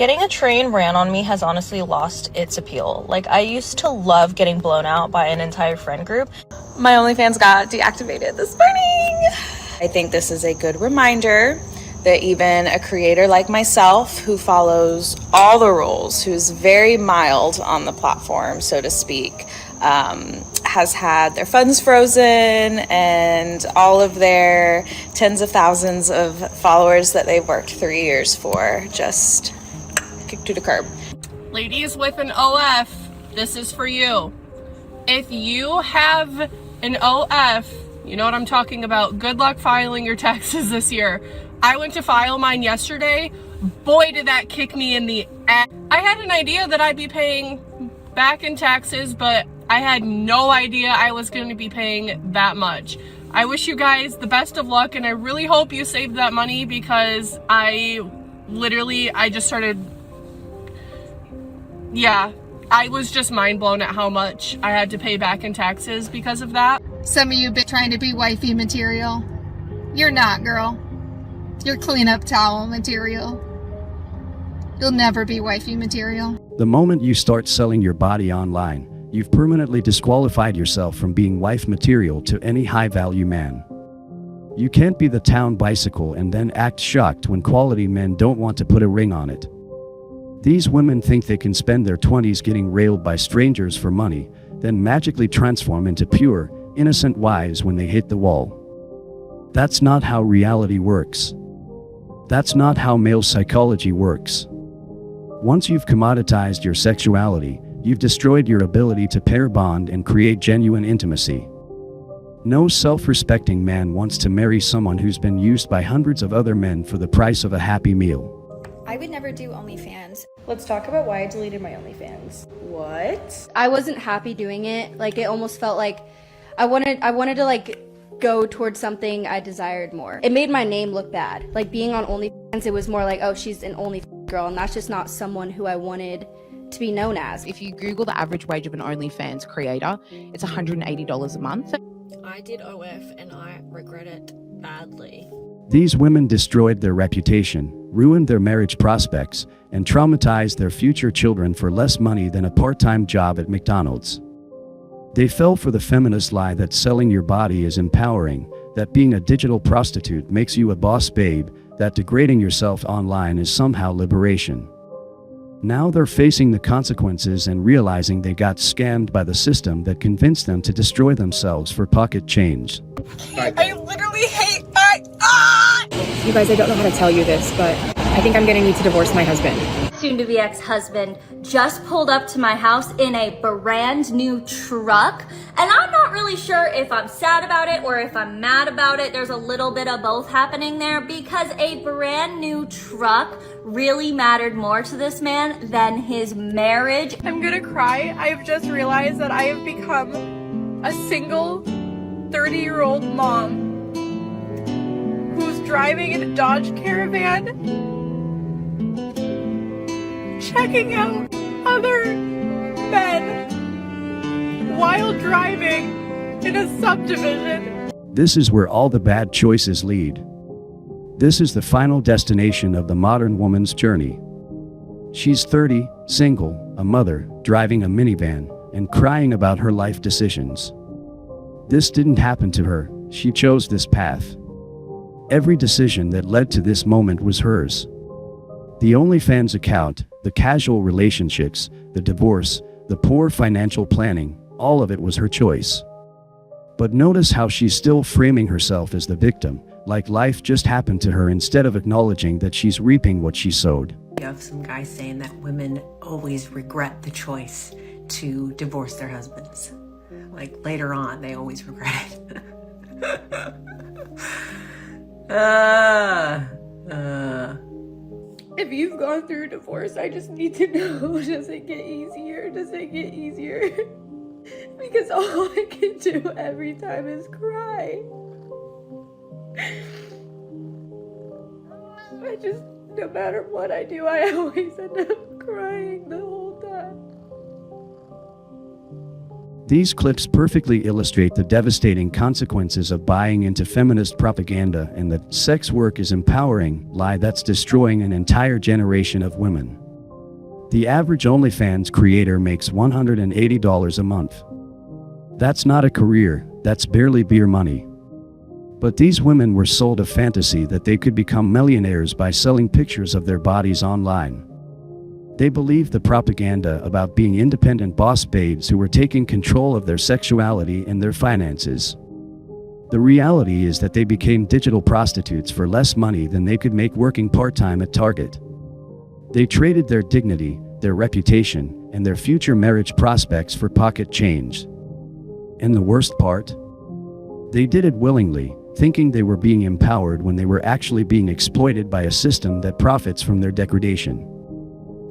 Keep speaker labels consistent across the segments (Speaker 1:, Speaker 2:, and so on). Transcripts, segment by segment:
Speaker 1: Getting a train ran on me has honestly lost its appeal. Like, I used to love getting blown out by an entire friend group.
Speaker 2: My OnlyFans got deactivated this morning.
Speaker 3: I think this is a good reminder that even a creator like myself, who follows all the rules, who's very mild on the platform, so to speak, has had their funds frozen and all of their tens of thousands of followers that they've worked 3 years for just kicked to the curb.
Speaker 4: Ladies with an OF, this is for you. If you have an OF, you know what I'm talking about. Good luck filing your taxes this year. I went to file mine yesterday. Boy, did that kick me in the ass. I had an idea that I'd be paying back in taxes, but I had no idea I was going to be paying that much. I wish you guys the best of luck, and I really hope you saved that money, because I just started, I was just mind blown at how much I had to pay back in taxes because of that.
Speaker 5: Some of you been trying to be wifey material. You're not, girl. You're cleanup towel material. You'll never be wifey material.
Speaker 6: The moment you start selling your body online, you've permanently disqualified yourself from being wife material to any high-value man. You can't be the town bicycle and then act shocked when quality men don't want to put a ring on it. These women think they can spend their 20s getting railed by strangers for money, then magically transform into pure, innocent wives when they hit the wall. That's not how reality works. That's not how male psychology works. Once you've commoditized your sexuality, you've destroyed your ability to pair bond and create genuine intimacy. No self-respecting man wants to marry someone who's been used by hundreds of other men for the price of a happy meal.
Speaker 7: I would never do OnlyFans.
Speaker 8: Let's talk about why I deleted my OnlyFans.
Speaker 3: What?
Speaker 8: I wasn't happy doing it. Like, it almost felt like I wanted to like go towards something I desired more. It made my name look bad. Like, being on OnlyFans, it was more like, oh, she's an OnlyFans girl, and that's just not someone who I wanted to be known as.
Speaker 9: If you Google the average wage of an OnlyFans creator, it's $180 a month.
Speaker 10: I did OF and I regret it badly.
Speaker 6: These women destroyed their reputation, ruined their marriage prospects, and traumatized their future children for less money than a part-time job at McDonald's. They fell for the feminist lie that selling your body is empowering, that being a digital prostitute makes you a boss babe, that degrading yourself online is somehow liberation. Now they're facing the consequences and realizing they got scammed by the system that convinced them to destroy themselves for pocket change.
Speaker 2: I literally hate
Speaker 11: You guys, I don't know how to tell you this, but I think I'm gonna need to divorce my husband.
Speaker 12: Soon-to-be ex-husband just pulled up to my house in a brand new truck, and I'm not really sure if I'm sad about it or if I'm mad about it. There's a little bit of both happening there, because a brand new truck really mattered more to this man than his marriage.
Speaker 2: I'm gonna cry. I've just realized that I have become a single 30-year-old mom who's driving in a Dodge Caravan, checking out other men while driving in a subdivision.
Speaker 6: This is where all the bad choices lead. This is the final destination of the modern woman's journey. She's 30, single, a mother, driving a minivan, and crying about her life decisions. This didn't happen to her, she chose this path. Every decision that led to this moment was hers. The OnlyFans account, the casual relationships, the divorce, the poor financial planning, all of it was her choice. But notice how she's still framing herself as the victim, like life just happened to her, instead of acknowledging that she's reaping what she sowed.
Speaker 13: You have some guys saying that women always regret the choice to divorce their husbands. Like, later on, they always regret it.
Speaker 8: If you've gone through divorce, I just need to know, does it get easier? Does it get easier? Because all I can do every time is cry. No matter what I do, I always end up crying the whole time.
Speaker 6: These clips perfectly illustrate the devastating consequences of buying into feminist propaganda and the sex work is empowering lie that's destroying an entire generation of women. The average OnlyFans creator makes $180 a month. That's not a career, that's barely beer money. But these women were sold a fantasy that they could become millionaires by selling pictures of their bodies online. They believed the propaganda about being independent boss babes who were taking control of their sexuality and their finances. The reality is that they became digital prostitutes for less money than they could make working part-time at Target. They traded their dignity, their reputation, and their future marriage prospects for pocket change. And the worst part? They did it willingly, thinking they were being empowered when they were actually being exploited by a system that profits from their degradation.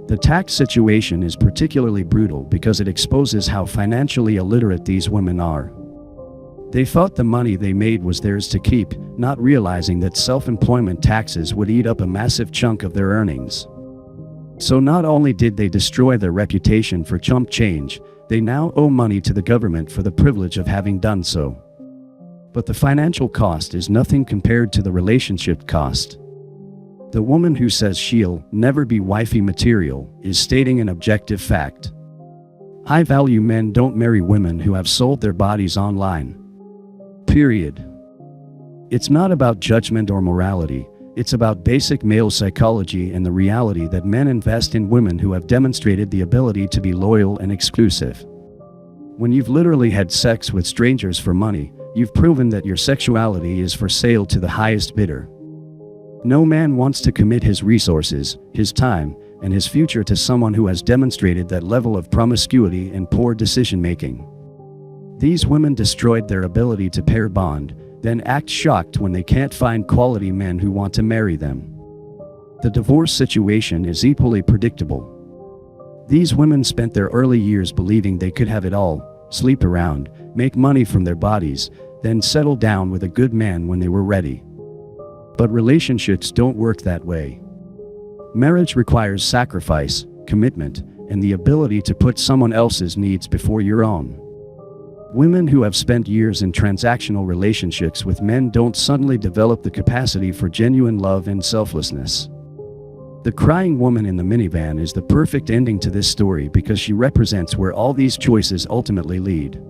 Speaker 6: The tax situation is particularly brutal because it exposes how financially illiterate these women are. They thought the money they made was theirs to keep, not realizing that self-employment taxes would eat up a massive chunk of their earnings. So not only did they destroy their reputation for chump change, they now owe money to the government for the privilege of having done so. But the financial cost is nothing compared to the relationship cost. The woman who says she'll never be wifey material is stating an objective fact. High-value men don't marry women who have sold their bodies online. Period. It's not about judgment or morality, it's about basic male psychology and the reality that men invest in women who have demonstrated the ability to be loyal and exclusive. When you've literally had sex with strangers for money, you've proven that your sexuality is for sale to the highest bidder. No man wants to commit his resources, his time, and his future to someone who has demonstrated that level of promiscuity and poor decision-making. These women destroyed their ability to pair bond, then act shocked when they can't find quality men who want to marry them. The divorce situation is equally predictable. These women spent their early years believing they could have it all, sleep around, make money from their bodies, then settle down with a good man when they were ready. But relationships don't work that way. Marriage requires sacrifice, commitment, and the ability to put someone else's needs before your own. Women who have spent years in transactional relationships with men don't suddenly develop the capacity for genuine love and selflessness. The crying woman in the minivan is the perfect ending to this story because she represents where all these choices ultimately lead.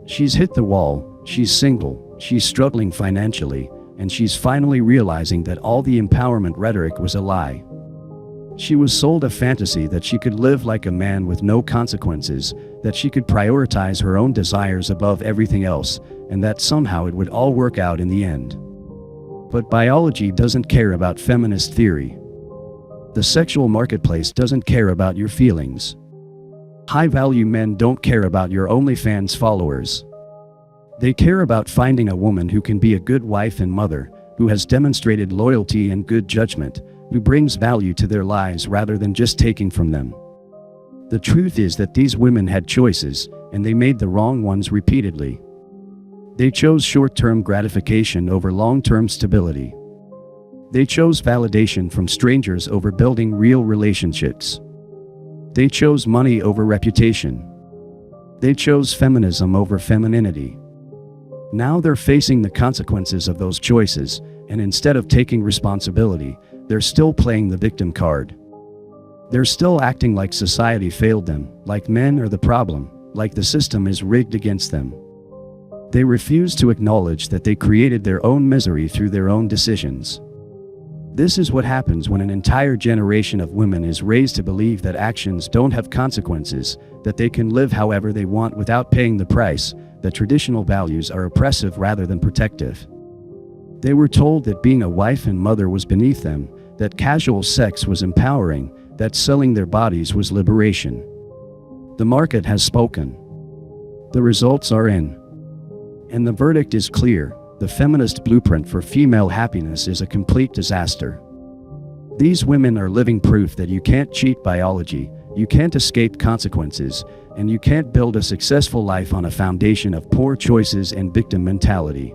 Speaker 6: She's hit the wall, she's single, she's struggling financially, and she's finally realizing that all the empowerment rhetoric was a lie. She was sold a fantasy that she could live like a man with no consequences, that she could prioritize her own desires above everything else, and that somehow it would all work out in the end. But biology doesn't care about feminist theory. The sexual marketplace doesn't care about your feelings. High-value men don't care about your OnlyFans followers. They care about finding a woman who can be a good wife and mother, who has demonstrated loyalty and good judgment, who brings value to their lives rather than just taking from them. The truth is that these women had choices, and they made the wrong ones repeatedly. They chose short-term gratification over long-term stability. They chose validation from strangers over building real relationships. They chose money over reputation. They chose feminism over femininity. Now they're facing the consequences of those choices, and instead of taking responsibility, they're still playing the victim card. They're still acting like society failed them, like men are the problem, like the system is rigged against them. They refuse to acknowledge that they created their own misery through their own decisions. This is what happens when an entire generation of women is raised to believe that actions don't have consequences, that they can live however they want without paying the price, that traditional values are oppressive rather than protective. They were told that being a wife and mother was beneath them, that casual sex was empowering, that selling their bodies was liberation. The market has spoken. The results are in. And the verdict is clear: the feminist blueprint for female happiness is a complete disaster. These women are living proof that you can't cheat biology, you can't escape consequences, and you can't build a successful life on a foundation of poor choices and victim mentality.